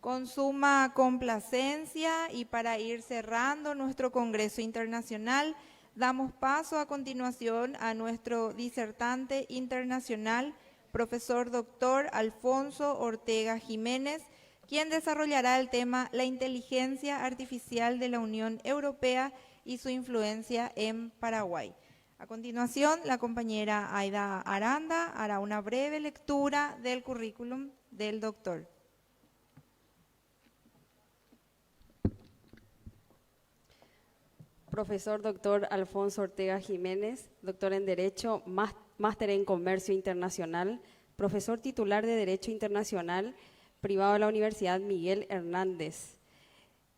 Con suma complacencia y para ir cerrando nuestro Congreso Internacional, damos paso a continuación a nuestro disertante internacional, profesor doctor Alfonso Ortega Jiménez, quien desarrollará el tema La inteligencia artificial de la Unión Europea y su influencia en Paraguay. A continuación, la compañera Aida Aranda hará una breve lectura del currículum del doctor. Profesor doctor Alfonso Ortega Jiménez, doctor en Derecho, máster en Comercio Internacional, profesor titular de Derecho Internacional, privado de la Universidad Miguel Hernández,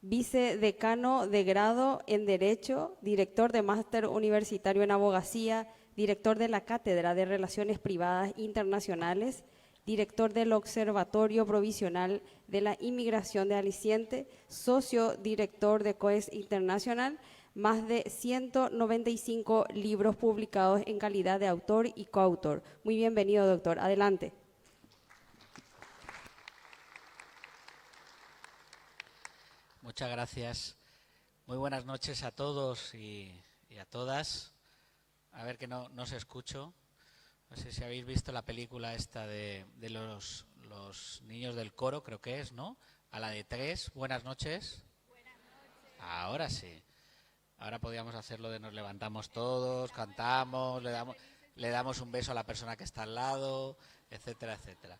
vicedecano de grado en Derecho, director de máster universitario en Abogacía, director de la Cátedra de Relaciones Privadas Internacionales, director del Observatorio Provisional de la Inmigración de Aliciente, socio director de COES Internacional, más de 195 libros publicados en calidad de autor y coautor. Muy bienvenido, doctor. Adelante. Muchas gracias. Muy buenas noches a todos y a todas. A ver que no se escucho. No sé si habéis visto la película esta de los niños del coro, creo que es, ¿no? A la de 3. Buenas noches. Buenas noches. Ahora sí. Ahora podríamos hacerlo de nos levantamos todos, cantamos, le damos un beso a la persona que está al lado, etcétera, etcétera.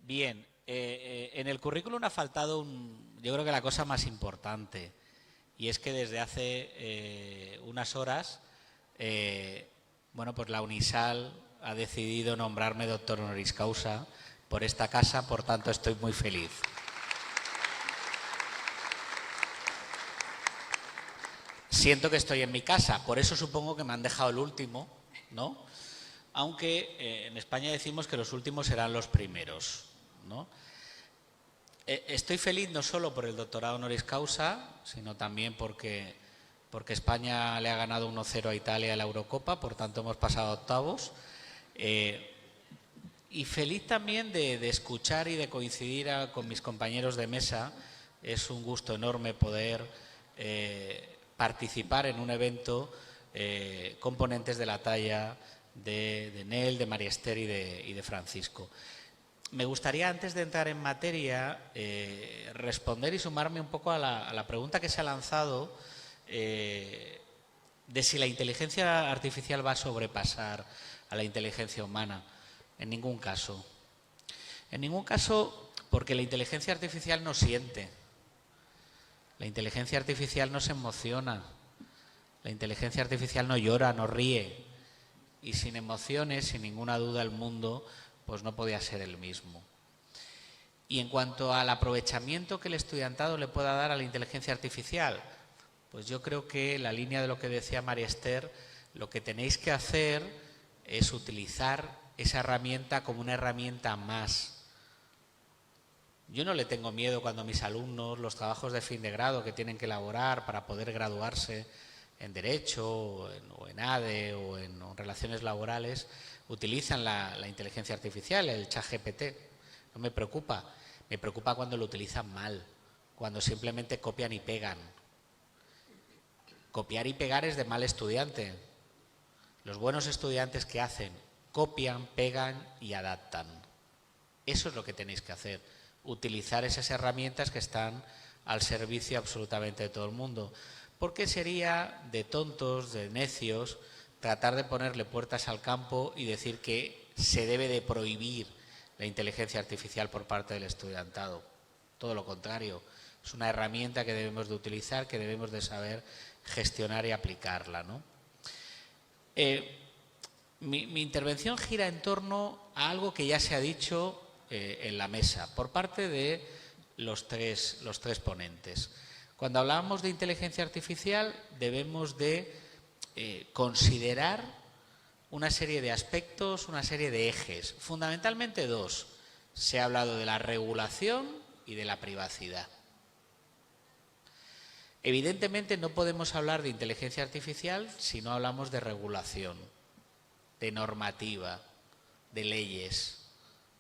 Bien, en el currículum ha faltado yo creo que la cosa más importante, y es que desde hace unas horas, pues la UNISAL ha decidido nombrarme doctor honoris causa por esta casa, por tanto estoy muy feliz. Siento que estoy en mi casa, por eso supongo que me han dejado el último, ¿no? Aunque en España decimos que los últimos serán los primeros, ¿no? Estoy feliz no solo por el doctorado honoris causa, sino también porque España le ha ganado 1-0 a Italia en la Eurocopa, por tanto hemos pasado a octavos. Y feliz también de escuchar y de coincidir con mis compañeros de mesa. Es un gusto enorme poder participar en un evento con ponentes de la talla de Nel, de María Esther y de Francisco. Me gustaría, antes de entrar en materia, responder y sumarme un poco a la pregunta que se ha lanzado de si la inteligencia artificial va a sobrepasar a la inteligencia humana. En ningún caso. En ningún caso, porque la inteligencia artificial no siente. La inteligencia artificial no se emociona. La inteligencia artificial no llora, no ríe. Y sin emociones, sin ninguna duda, el mundo pues no podía ser el mismo. Y en cuanto al aprovechamiento que el estudiantado le pueda dar a la inteligencia artificial, pues yo creo que la línea de lo que decía María Esther, lo que tenéis que hacer es utilizar esa herramienta como una herramienta más. Yo no le tengo miedo cuando mis alumnos, los trabajos de fin de grado que tienen que elaborar para poder graduarse en Derecho o en ADE o en Relaciones Laborales, utilizan la inteligencia artificial, el ChatGPT. No me preocupa. Me preocupa cuando lo utilizan mal, cuando simplemente copian y pegan. Copiar y pegar es de mal estudiante. Los buenos estudiantes, ¿qué hacen? Copian, pegan y adaptan. Eso es lo que tenéis que hacer. Utilizar esas herramientas que están al servicio absolutamente de todo el mundo. Porque sería de tontos, de necios, tratar de ponerle puertas al campo y decir que se debe de prohibir la inteligencia artificial por parte del estudiantado. Todo lo contrario. Es una herramienta que debemos de utilizar, que debemos de saber gestionar y aplicarla, ¿no? Mi intervención gira en torno a algo que ya se ha dicho en la mesa por parte de los tres ponentes. Cuando hablamos de inteligencia artificial debemos de considerar una serie de aspectos, una serie de ejes, fundamentalmente dos. Se ha hablado de la regulación y de la privacidad. Evidentemente no podemos hablar de inteligencia artificial si no hablamos de regulación, de normativa, de leyes,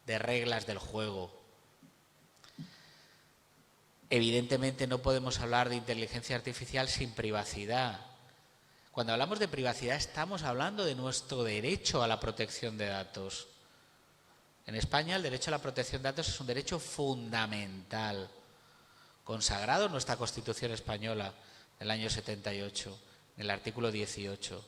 de reglas del juego. Evidentemente no podemos hablar de inteligencia artificial sin privacidad. Cuando hablamos de privacidad estamos hablando de nuestro derecho a la protección de datos. En España el derecho a la protección de datos es un derecho fundamental, consagrado en nuestra Constitución española del año 78, en el artículo 18.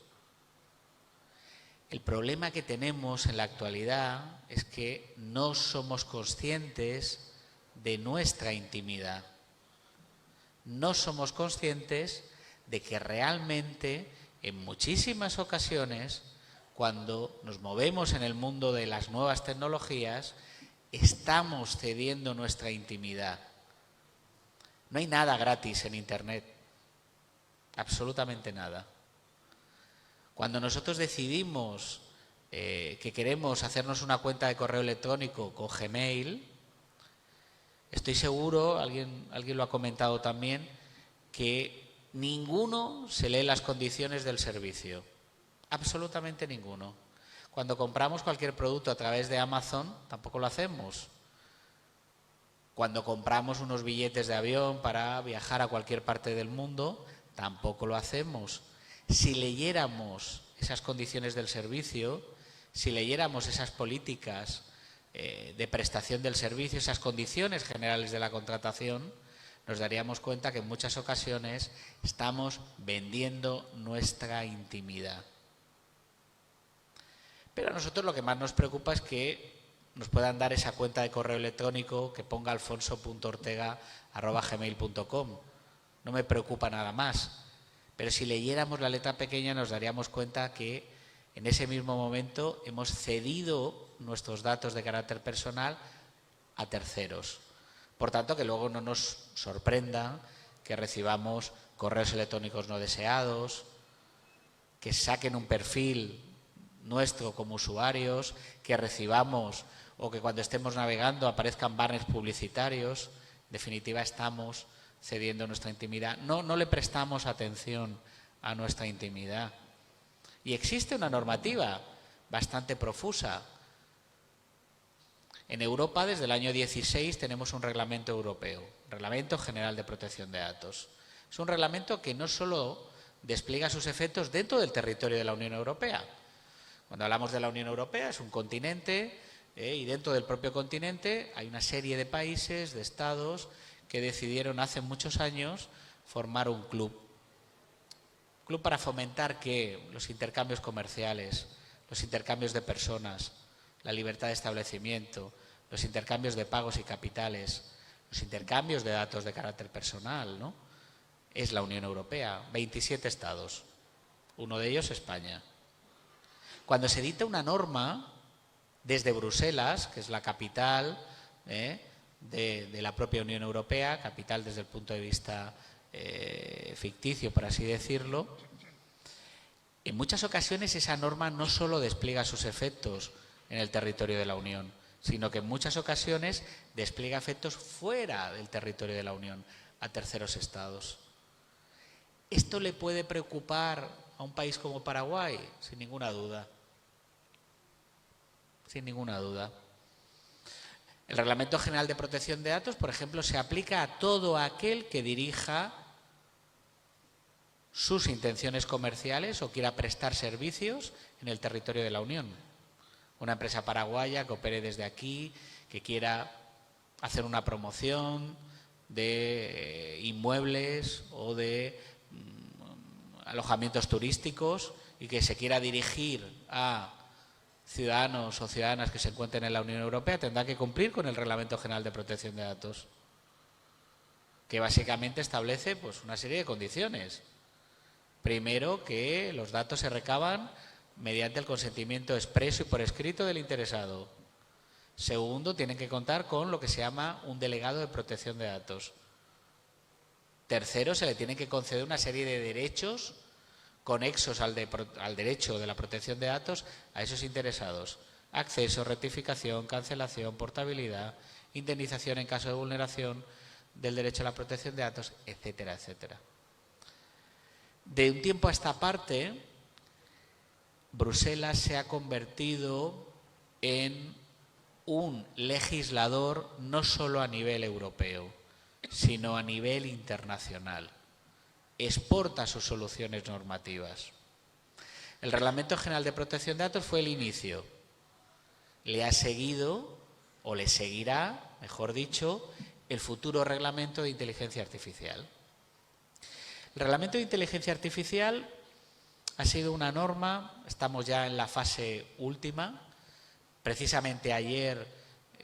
El problema que tenemos en la actualidad es que no somos conscientes de nuestra intimidad. No somos conscientes de que realmente en muchísimas ocasiones, cuando nos movemos en el mundo de las nuevas tecnologías, estamos cediendo nuestra intimidad. No hay nada gratis en Internet, absolutamente nada. Cuando nosotros decidimos que queremos hacernos una cuenta de correo electrónico con Gmail, estoy seguro, alguien lo ha comentado también, que ninguno se lee las condiciones del servicio. Absolutamente ninguno. Cuando compramos cualquier producto a través de Amazon, tampoco lo hacemos. Cuando compramos unos billetes de avión para viajar a cualquier parte del mundo, tampoco lo hacemos. Si leyéramos esas condiciones del servicio, si leyéramos esas políticas de prestación del servicio, esas condiciones generales de la contratación, nos daríamos cuenta que en muchas ocasiones estamos vendiendo nuestra intimidad. Pero a nosotros lo que más nos preocupa es que nos puedan dar esa cuenta de correo electrónico que ponga alfonso.ortega@gmail.com. No me preocupa nada más. Pero si leyéramos la letra pequeña nos daríamos cuenta que en ese mismo momento hemos cedido nuestros datos de carácter personal a terceros. Por tanto, que luego no nos sorprenda que recibamos correos electrónicos no deseados, que saquen un perfil nuestro como usuarios, que recibamos o que cuando estemos navegando aparezcan banners publicitarios. En definitiva, estamos cediendo nuestra intimidad. No le prestamos atención a nuestra intimidad. Y existe una normativa bastante profusa. En Europa, desde el año 16, tenemos un reglamento europeo, Reglamento General de Protección de Datos. Es un reglamento que no solo despliega sus efectos dentro del territorio de la Unión Europea. Cuando hablamos de la Unión Europea, es un continente y dentro del propio continente hay una serie de países, de estados, que decidieron hace muchos años formar un club. Club para fomentar que los intercambios comerciales, los intercambios de personas, la libertad de establecimiento, los intercambios de pagos y capitales, los intercambios de datos de carácter personal, ¿no? Es la Unión Europea, 27 estados, uno de ellos España. Cuando se dicta una norma desde Bruselas, que es la capital de la propia Unión Europea, capital desde el punto de vista ficticio, por así decirlo, en muchas ocasiones esa norma no solo despliega sus efectos en el territorio de la Unión, sino que en muchas ocasiones despliega efectos fuera del territorio de la Unión, a terceros estados. ¿Esto le puede preocupar a un país como Paraguay? Sin ninguna duda. Sin ninguna duda. El Reglamento General de Protección de Datos, por ejemplo, se aplica a todo aquel que dirija sus intenciones comerciales o quiera prestar servicios en el territorio de la Unión. Una empresa paraguaya que opere desde aquí, que quiera hacer una promoción de inmuebles o de alojamientos turísticos y que se quiera dirigir a ciudadanos o ciudadanas que se encuentren en la Unión Europea, tendrá que cumplir con el Reglamento General de Protección de Datos, que básicamente establece pues, una serie de condiciones. Primero, que los datos se recaban mediante el consentimiento expreso y por escrito del interesado. Segundo, tienen que contar con lo que se llama un delegado de protección de datos. Tercero, se le tienen que conceder una serie de derechos conexos al derecho de la protección de datos a esos interesados. Acceso, rectificación, cancelación, portabilidad, indemnización en caso de vulneración del derecho a la protección de datos, etcétera, etcétera. De un tiempo a esta parte, Bruselas se ha convertido en un legislador no solo a nivel europeo, sino a nivel internacional. Exporta sus soluciones normativas. El Reglamento General de Protección de Datos fue el inicio. Le ha seguido, o le seguirá, mejor dicho, el futuro Reglamento de Inteligencia Artificial. El Reglamento de Inteligencia Artificial ha sido una norma, estamos ya en la fase última. Precisamente ayer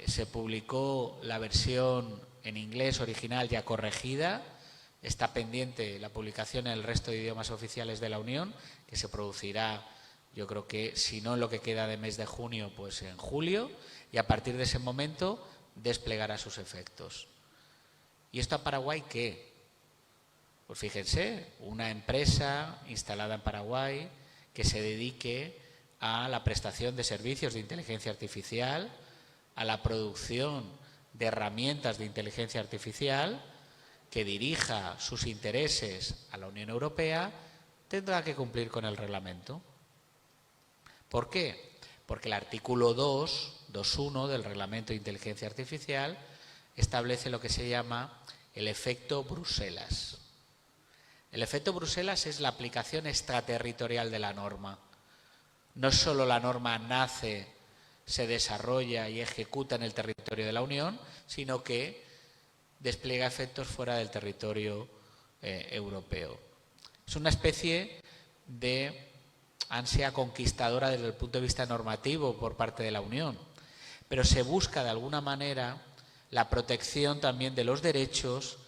se publicó la versión en inglés original ya corregida. Está pendiente la publicación en el resto de idiomas oficiales de la Unión, que se producirá, yo creo que, si no en lo que queda de mes de junio, pues en julio, y a partir de ese momento desplegará sus efectos. ¿Y esto a Paraguay qué? Pues fíjense, una empresa instalada en Paraguay que se dedique a la prestación de servicios de inteligencia artificial, a la producción de herramientas de inteligencia artificial, que dirija sus intereses a la Unión Europea, tendrá que cumplir con el reglamento. ¿Por qué? Porque el artículo 2.1 del Reglamento de Inteligencia Artificial establece lo que se llama el efecto Bruselas. El efecto Bruselas es la aplicación extraterritorial de la norma. No solo la norma nace, se desarrolla y ejecuta en el territorio de la Unión, sino que despliega efectos fuera del territorio europeo. Es una especie de ansia conquistadora desde el punto de vista normativo por parte de la Unión, pero se busca de alguna manera la protección también de los derechos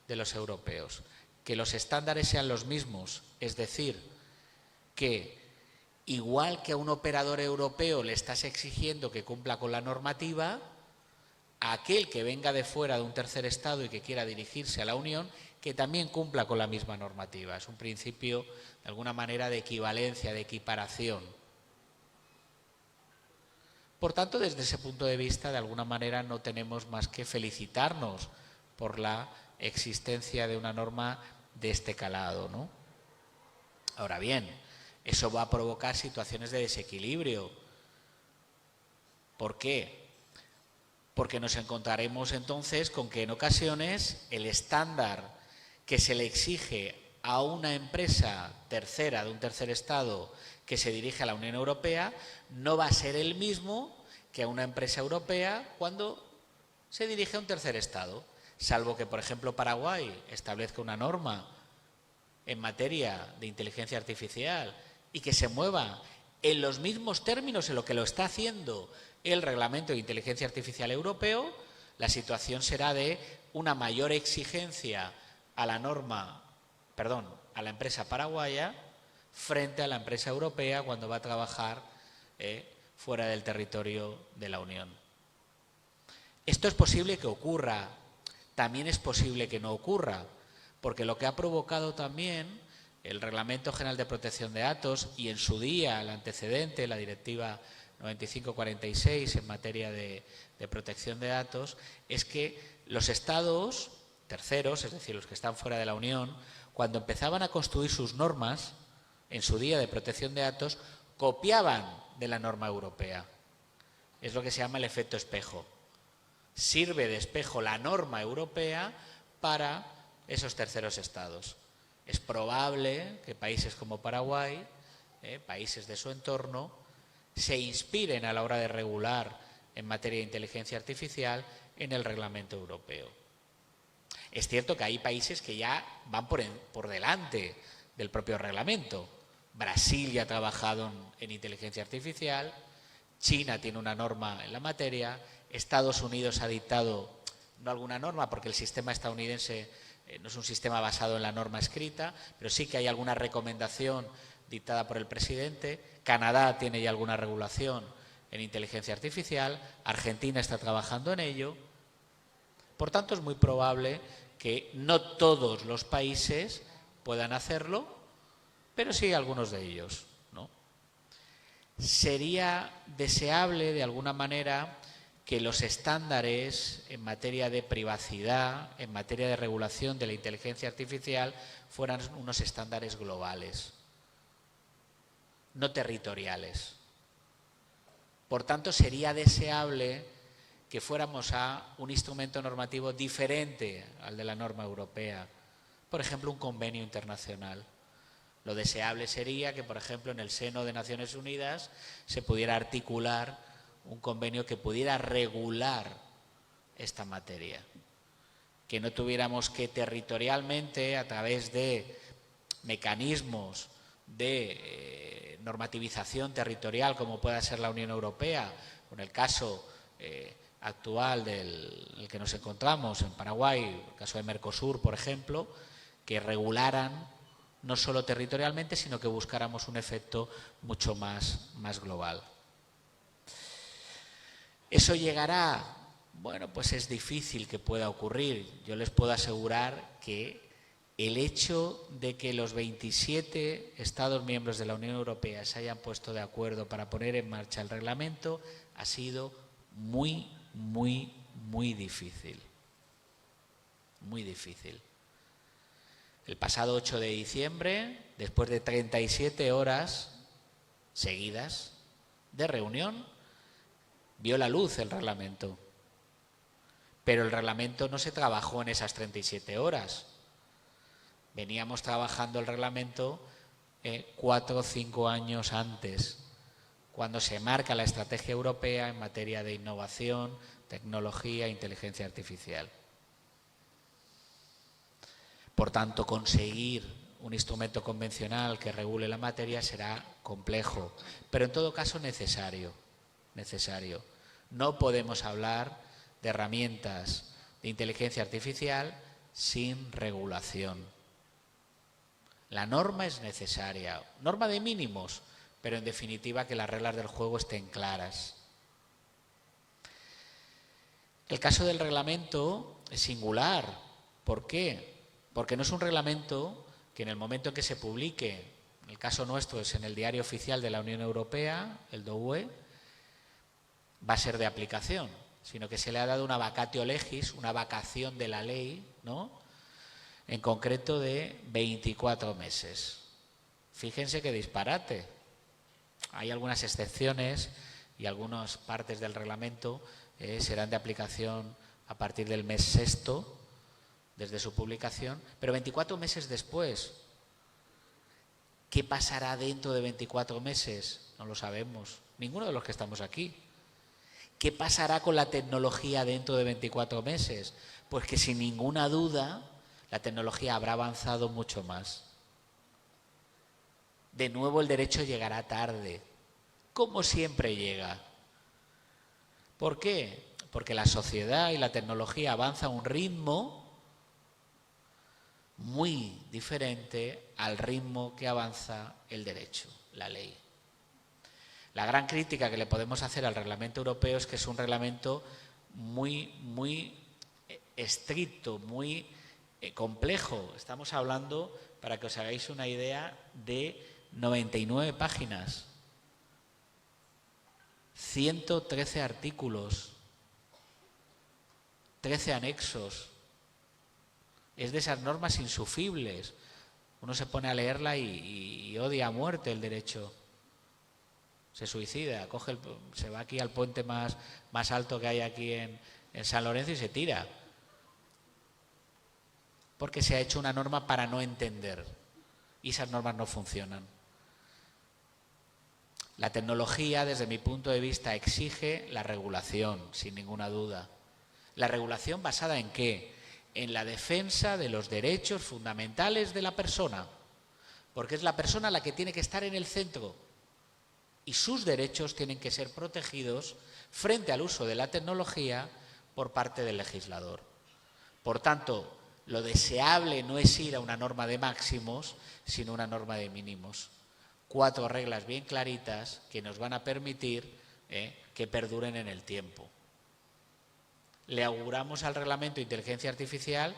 de los europeos, que los estándares sean los mismos, es decir, que igual que a un operador europeo le estás exigiendo que cumpla con la normativa, a aquel que venga de fuera de un tercer estado y que quiera dirigirse a la Unión, que también cumpla con la misma normativa. Es un principio, de alguna manera, de equivalencia, de equiparación. Por tanto, desde ese punto de vista, de alguna manera, no tenemos más que felicitarnos por la existencia de una norma de este calado, ¿no? Ahora bien, eso va a provocar situaciones de desequilibrio. ¿Por qué? Porque nos encontraremos entonces con que en ocasiones el estándar que se le exige a una empresa tercera de un tercer estado que se dirige a la Unión Europea no va a ser el mismo que a una empresa europea cuando se dirige a un tercer estado, salvo que, por ejemplo, Paraguay establezca una norma en materia de inteligencia artificial y que se mueva en los mismos términos en lo que lo está haciendo el Reglamento de Inteligencia Artificial Europeo, la situación será de una mayor exigencia a la a la empresa paraguaya frente a la empresa europea cuando va a trabajar fuera del territorio de la Unión. Esto es posible que ocurra, también es posible que no ocurra, porque lo que ha provocado también el Reglamento General de Protección de Datos y en su día el antecedente, la Directiva 95/46 en materia de protección de datos, es que los estados terceros, es decir, los que están fuera de la Unión, cuando empezaban a construir sus normas, en su día de protección de datos, copiaban de la norma europea. Es lo que se llama el efecto espejo. Sirve de espejo la norma europea para esos terceros estados. Es probable que países como Paraguay, países de su entorno, se inspiren a la hora de regular en materia de inteligencia artificial en el reglamento europeo. Es cierto que hay países que ya van por delante del propio reglamento. Brasil ya ha trabajado en inteligencia artificial, China tiene una norma en la materia, Estados Unidos ha dictado, no alguna norma, porque el sistema estadounidense no es un sistema basado en la norma escrita, pero sí que hay alguna recomendación dictada por el presidente. Canadá tiene ya alguna regulación en inteligencia artificial, Argentina está trabajando en ello. Por tanto, es muy probable que no todos los países puedan hacerlo, pero sí algunos de ellos, ¿no? Sería deseable, de alguna manera, que los estándares en materia de privacidad, en materia de regulación de la inteligencia artificial, fueran unos estándares globales, no territoriales. Por tanto, sería deseable que fuéramos a un instrumento normativo diferente al de la norma europea. Por ejemplo, un convenio internacional. Lo deseable sería que, por ejemplo, en el seno de Naciones Unidas se pudiera articular un convenio que pudiera regular esta materia. Que no tuviéramos que territorialmente, a través de mecanismos de normativización territorial, como pueda ser la Unión Europea, o en el caso actual del que nos encontramos en Paraguay, el caso de Mercosur, por ejemplo, que regularan no solo territorialmente, sino que buscáramos un efecto mucho más global. ¿Eso llegará? Bueno, pues es difícil que pueda ocurrir. Yo les puedo asegurar que el hecho de que los 27 Estados miembros de la Unión Europea se hayan puesto de acuerdo para poner en marcha el reglamento ha sido muy difícil. Muy difícil. El pasado 8 de diciembre, después de 37 horas seguidas de reunión, vio la luz el reglamento. Pero el reglamento no se trabajó en esas 37 horas. Veníamos trabajando el reglamento 4 o 5 años antes, cuando se marca la estrategia europea en materia de innovación, tecnología e inteligencia artificial. Por tanto, conseguir un instrumento convencional que regule la materia será complejo, pero en todo caso necesario. No podemos hablar de herramientas de inteligencia artificial sin regulación. La norma es necesaria, norma de mínimos, pero en definitiva que las reglas del juego estén claras. El caso del reglamento es singular. ¿Por qué? Porque no es un reglamento que en el momento en que se publique, en el caso nuestro es en el Diario Oficial de la Unión Europea, el DOUE, va a ser de aplicación, sino que se le ha dado una vacatio legis, una vacación de la ley, ¿no?, en concreto de 24 meses. Fíjense qué disparate. Hay algunas excepciones y algunas partes del reglamento serán de aplicación a partir del mes sexto, desde su publicación, pero 24 meses después. ¿Qué pasará dentro de 24 meses? No lo sabemos, ninguno de los que estamos aquí. ¿Qué pasará con la tecnología dentro de 24 meses? Pues que sin ninguna duda la tecnología habrá avanzado mucho más. De nuevo el derecho llegará tarde, como siempre llega. ¿Por qué? Porque la sociedad y la tecnología avanzan a un ritmo muy diferente al ritmo que avanza el derecho, la ley. La gran crítica que le podemos hacer al reglamento europeo es que es un reglamento muy estricto, muy complejo. Estamos hablando, para que os hagáis una idea, de 99 páginas, 113 artículos, 13 anexos. Es de esas normas insufribles. Uno se pone a leerla y odia a muerte el derecho. Se suicida, se va aquí al puente más alto que hay aquí en San Lorenzo y se tira. Porque se ha hecho una norma para no entender. Y esas normas no funcionan. La tecnología, desde mi punto de vista, exige la regulación, sin ninguna duda. ¿La regulación basada en qué? En la defensa de los derechos fundamentales de la persona, porque es la persona la que tiene que estar en el centro y sus derechos tienen que ser protegidos frente al uso de la tecnología por parte del legislador. Por tanto, lo deseable no es ir a una norma de máximos, sino una norma de mínimos. 4 reglas bien claritas que nos van a permitir que perduren en el tiempo. Le auguramos al reglamento de inteligencia artificial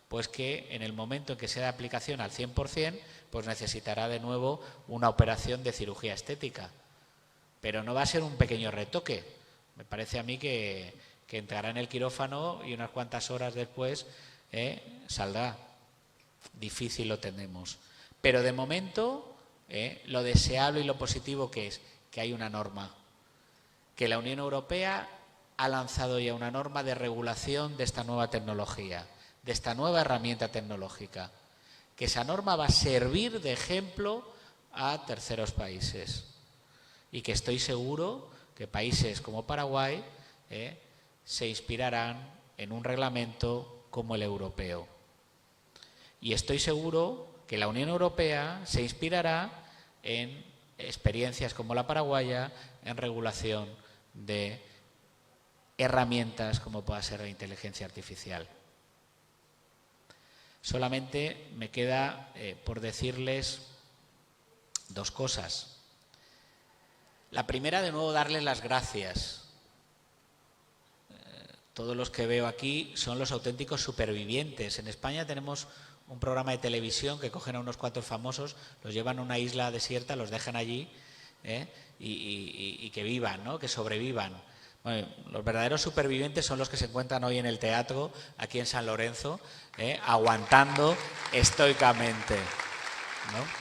pues que en el momento en que sea de aplicación al 100%, pues necesitará de nuevo una operación de cirugía estética. Pero no va a ser un pequeño retoque. Me parece a mí que entrará en el quirófano y unas cuantas horas después saldrá. Difícil lo tenemos. Pero de momento, lo deseable y lo positivo que es que hay una norma, que la Unión Europea ha lanzado ya una norma de regulación de esta nueva tecnología, de esta nueva herramienta tecnológica, que esa norma va a servir de ejemplo a terceros países y que estoy seguro que países como Paraguay se inspirarán en un reglamento como el europeo. Y estoy seguro que la Unión Europea se inspirará en experiencias como la paraguaya en regulación de herramientas como pueda ser la inteligencia artificial. Solamente me queda por decirles dos cosas. La primera, de nuevo, darles las gracias. Todos los que veo aquí son los auténticos supervivientes. En España tenemos un programa de televisión que cogen a unos cuantos famosos, los llevan a una isla desierta, los dejan allí y que vivan, ¿no? Que sobrevivan. Bueno, los verdaderos supervivientes son los que se encuentran hoy en el teatro, aquí en San Lorenzo, aguantando estoicamente, ¿no?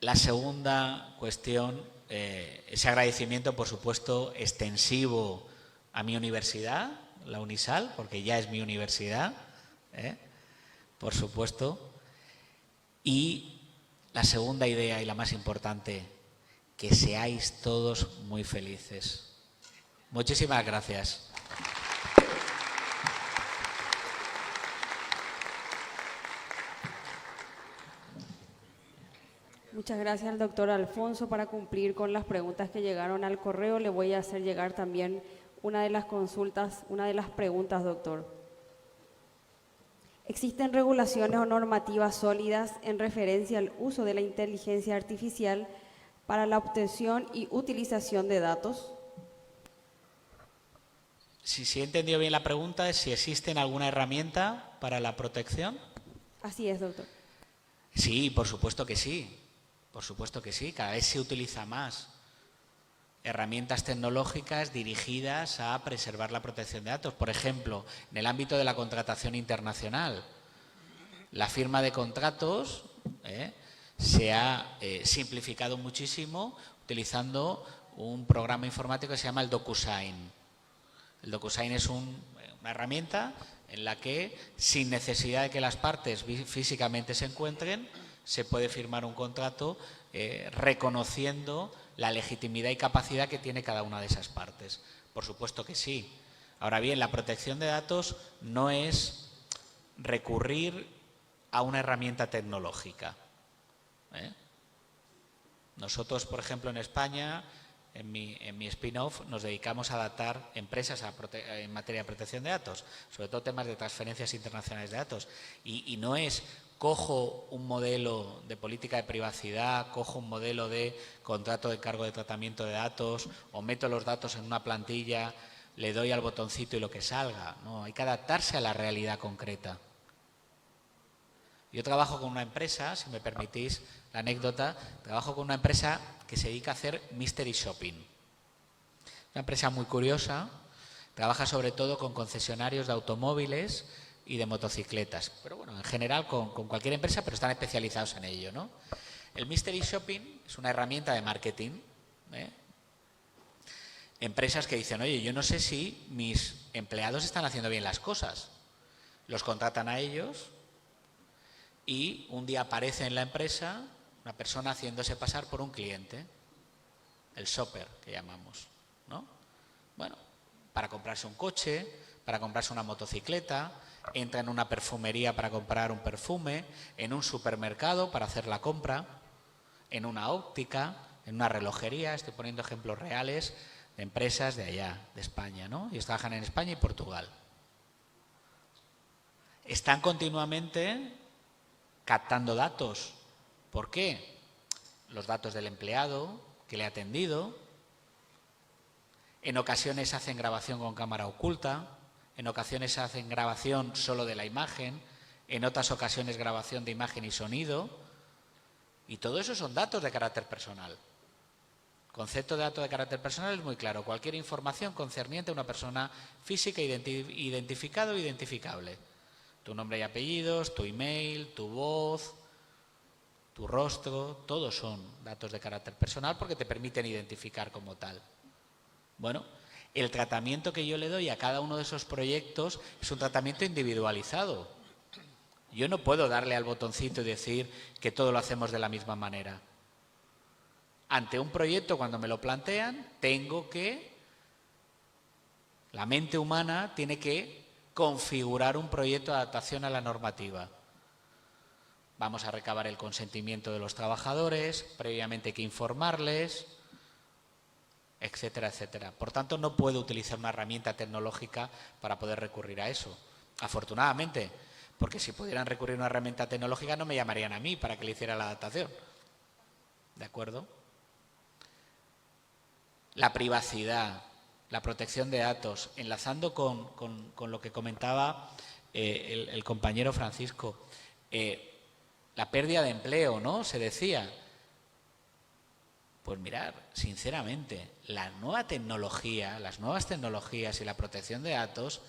La segunda cuestión, ese agradecimiento, por supuesto, extensivo a mi universidad, la Unisal, porque ya es mi universidad, por supuesto. Y la segunda idea y la más importante, que seáis todos muy felices. Muchísimas gracias. Muchas gracias al doctor Alfonso. Para cumplir con las preguntas que llegaron al correo, le voy a hacer llegar también una de las preguntas, doctor. ¿Existen regulaciones o normativas sólidas en referencia al uso de la inteligencia artificial para la obtención y utilización de datos? Si he entendido bien la pregunta, es si existe alguna herramienta para la protección. Así es, doctor. Sí, por supuesto que sí. Por supuesto que sí. Cada vez se utiliza más herramientas tecnológicas dirigidas a preservar la protección de datos. Por ejemplo, en el ámbito de la contratación internacional, la firma de contratos se ha simplificado muchísimo utilizando un programa informático que se llama el DocuSign. El DocuSign es una herramienta en la que, sin necesidad de que las partes físicamente se encuentren, se puede firmar un contrato reconociendo la legitimidad y capacidad que tiene cada una de esas partes. Por supuesto que sí. Ahora bien, la protección de datos no es recurrir a una herramienta tecnológica. Nosotros, por ejemplo, en España, en mi spin-off, nos dedicamos a adaptar empresas en materia de protección de datos, sobre todo temas de transferencias internacionales de datos. Y no es cojo un modelo de política de privacidad, cojo un modelo de contrato de cargo de tratamiento de datos o meto los datos en una plantilla, le doy al botoncito y lo que salga. No, hay que adaptarse a la realidad concreta. Yo trabajo con una empresa, si me permitís la anécdota, trabajo con una empresa que se dedica a hacer mystery shopping. Una empresa muy curiosa, trabaja sobre todo con concesionarios de automóviles y de motocicletas, pero bueno, en general con cualquier empresa, pero están especializados en ello, ¿no? El mystery shopping es una herramienta de marketing. Empresas que dicen, oye, yo no sé si mis empleados están haciendo bien las cosas. Los contratan a ellos y un día aparece en la empresa una persona haciéndose pasar por un cliente, el shopper que llamamos, ¿no? Bueno, para comprarse un coche, para comprarse una motocicleta, entra en una perfumería para comprar un perfume, en un supermercado para hacer la compra, en una óptica, en una relojería. Estoy poniendo ejemplos reales de empresas de allá, de España, ¿no? Ellos trabajan en España y Portugal. Están continuamente captando datos. ¿Por qué? Los datos del empleado que le ha atendido. En ocasiones hacen grabación con cámara oculta, en ocasiones hacen grabación solo de la imagen, en otras ocasiones grabación de imagen y sonido. Y todo eso son datos de carácter personal. El concepto de dato de carácter personal es muy claro. Cualquier información concerniente a una persona física identificada o identificable. Tu nombre y apellidos, tu email, tu voz, tu rostro, todos son datos de carácter personal porque te permiten identificar como tal. Bueno, el tratamiento que yo le doy a cada uno de esos proyectos es un tratamiento individualizado. Yo no puedo darle al botoncito y decir que todo lo hacemos de la misma manera. Ante un proyecto, cuando me lo plantean, la mente humana tiene que configurar un proyecto de adaptación a la normativa. Vamos a recabar el consentimiento de los trabajadores, previamente hay que informarles, etcétera, etcétera. Por tanto, no puedo utilizar una herramienta tecnológica para poder recurrir a eso. Afortunadamente, porque si pudieran recurrir a una herramienta tecnológica no me llamarían a mí para que le hiciera la adaptación. ¿De acuerdo? La privacidad, la protección de datos, enlazando con lo que comentaba el compañero Francisco, la pérdida de empleo, ¿no? Se decía. Pues mirar, sinceramente, la nueva tecnología, las nuevas tecnologías y la protección de datos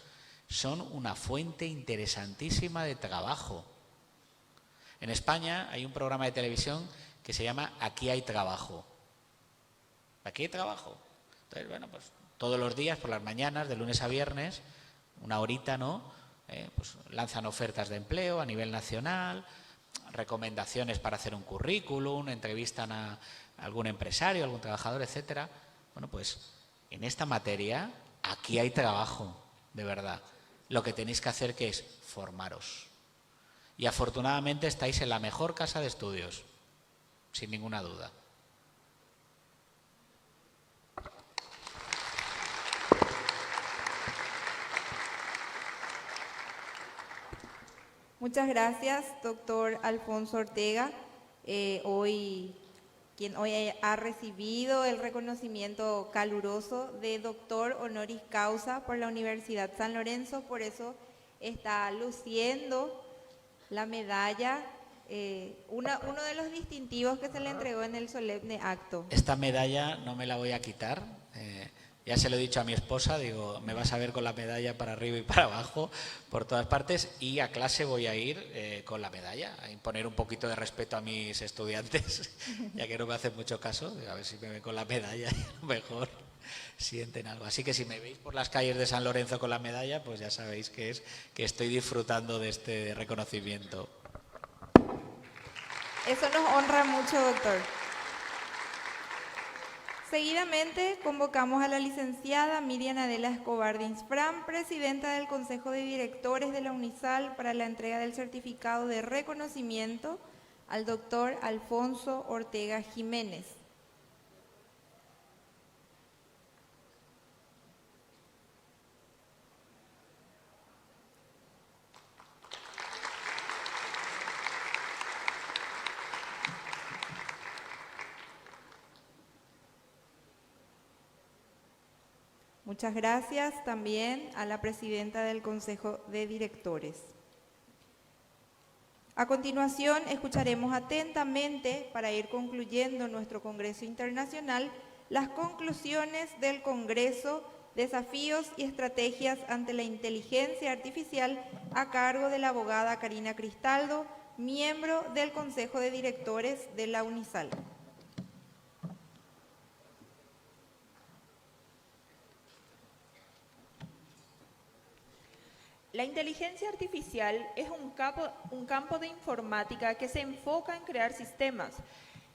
son una fuente interesantísima de trabajo. En España hay un programa de televisión que se llama Aquí hay trabajo. Aquí hay trabajo. Entonces, bueno, pues todos los días, por las mañanas, de lunes a viernes, una horita, ¿no? Pues lanzan ofertas de empleo a nivel nacional, recomendaciones para hacer un currículum, entrevistan a algún empresario, algún trabajador, etcétera. Bueno, pues en esta materia aquí hay trabajo, de verdad. Lo que tenéis que hacer que es formaros. Y afortunadamente estáis en la mejor casa de estudios, sin ninguna duda. Muchas gracias, doctor Alfonso Ortega. Quien hoy ha recibido el reconocimiento caluroso de doctor honoris causa por la Universidad San Lorenzo, por eso está luciendo la medalla, uno de los distintivos que se le entregó en el solemne acto. Esta medalla no me la voy a quitar. Ya se lo he dicho a mi esposa, digo, me vas a ver con la medalla para arriba y para abajo, por todas partes, y a clase voy a ir con la medalla, a imponer un poquito de respeto a mis estudiantes, ya que no me hacen mucho caso, a ver si me ven con la medalla y a lo mejor sienten algo. Así que si me veis por las calles de San Lorenzo con la medalla, pues ya sabéis que estoy disfrutando de este reconocimiento. Eso nos honra mucho, doctor. Seguidamente convocamos a la licenciada Miriam Adela Escobar Dinsfran, presidenta del Consejo de Directores de la UNISAL, para la entrega del certificado de reconocimiento al doctor Alfonso Ortega Jiménez. Muchas gracias también a la presidenta del Consejo de Directores. A continuación, escucharemos atentamente, para ir concluyendo nuestro Congreso Internacional, las conclusiones del Congreso, Desafíos y Estrategias ante la Inteligencia Artificial, a cargo de la abogada Karina Cristaldo, miembro del Consejo de Directores de la UNISAL. La inteligencia artificial es un campo de informática que se enfoca en crear sistemas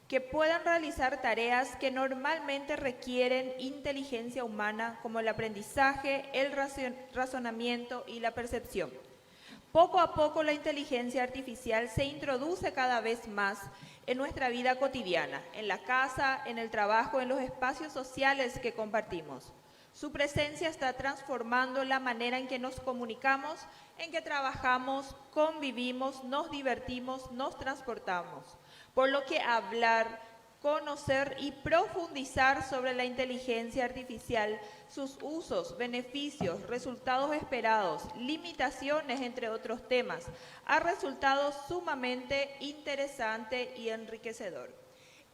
que puedan realizar tareas que normalmente requieren inteligencia humana, como el aprendizaje, el razonamiento y la percepción. Poco a poco la inteligencia artificial se introduce cada vez más en nuestra vida cotidiana, en la casa, en el trabajo, en los espacios sociales que compartimos. Su presencia está transformando la manera en que nos comunicamos, en que trabajamos, convivimos, nos divertimos, nos transportamos. Por lo que hablar, conocer y profundizar sobre la inteligencia artificial, sus usos, beneficios, resultados esperados, limitaciones, entre otros temas, ha resultado sumamente interesante y enriquecedor.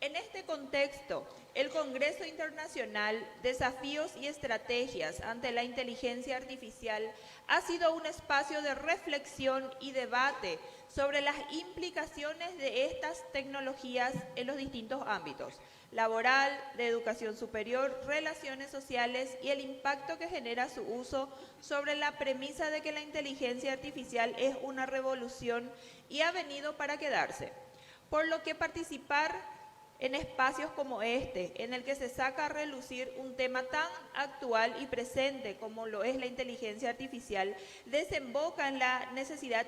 En este contexto, el Congreso Internacional Desafíos y Estrategias ante la Inteligencia Artificial ha sido un espacio de reflexión y debate sobre las implicaciones de estas tecnologías en los distintos ámbitos: laboral, de educación superior, relaciones sociales y el impacto que genera su uso sobre la premisa de que la inteligencia artificial es una revolución y ha venido para quedarse. Por lo que participar en espacios como este, en el que se saca a relucir un tema tan actual y presente como lo es la inteligencia artificial, desemboca en la necesidad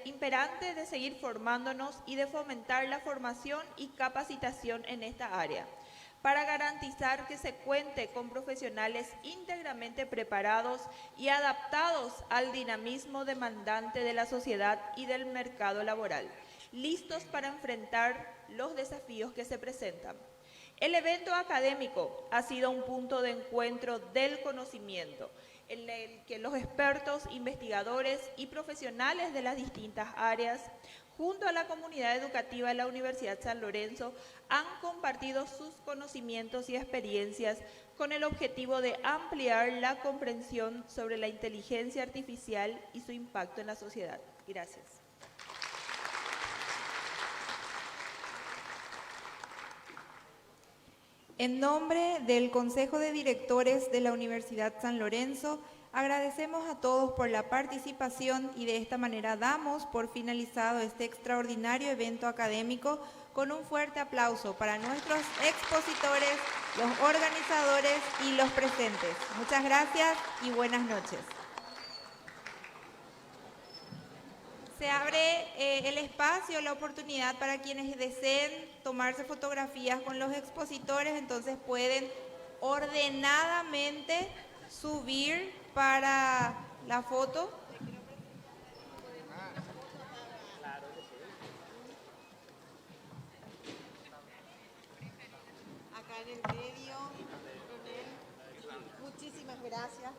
imperante de seguir formándonos y de fomentar la formación y capacitación en esta área, para garantizar que se cuente con profesionales íntegramente preparados y adaptados al dinamismo demandante de la sociedad y del mercado laboral, listos para enfrentar los desafíos que se presentan. El evento académico ha sido un punto de encuentro del conocimiento, en el que los expertos, investigadores y profesionales de las distintas áreas, junto a la comunidad educativa de la Universidad San Lorenzo, han compartido sus conocimientos y experiencias con el objetivo de ampliar la comprensión sobre la inteligencia artificial y su impacto en la sociedad. Gracias. En nombre del Consejo de Directores de la Universidad San Lorenzo, agradecemos a todos por la participación y de esta manera damos por finalizado este extraordinario evento académico con un fuerte aplauso para nuestros expositores, los organizadores y los presentes. Muchas gracias y buenas noches. Se abre el espacio, la oportunidad para quienes deseen tomarse fotografías con los expositores, entonces pueden ordenadamente subir para la foto. Acá en el medio, muchísimas gracias.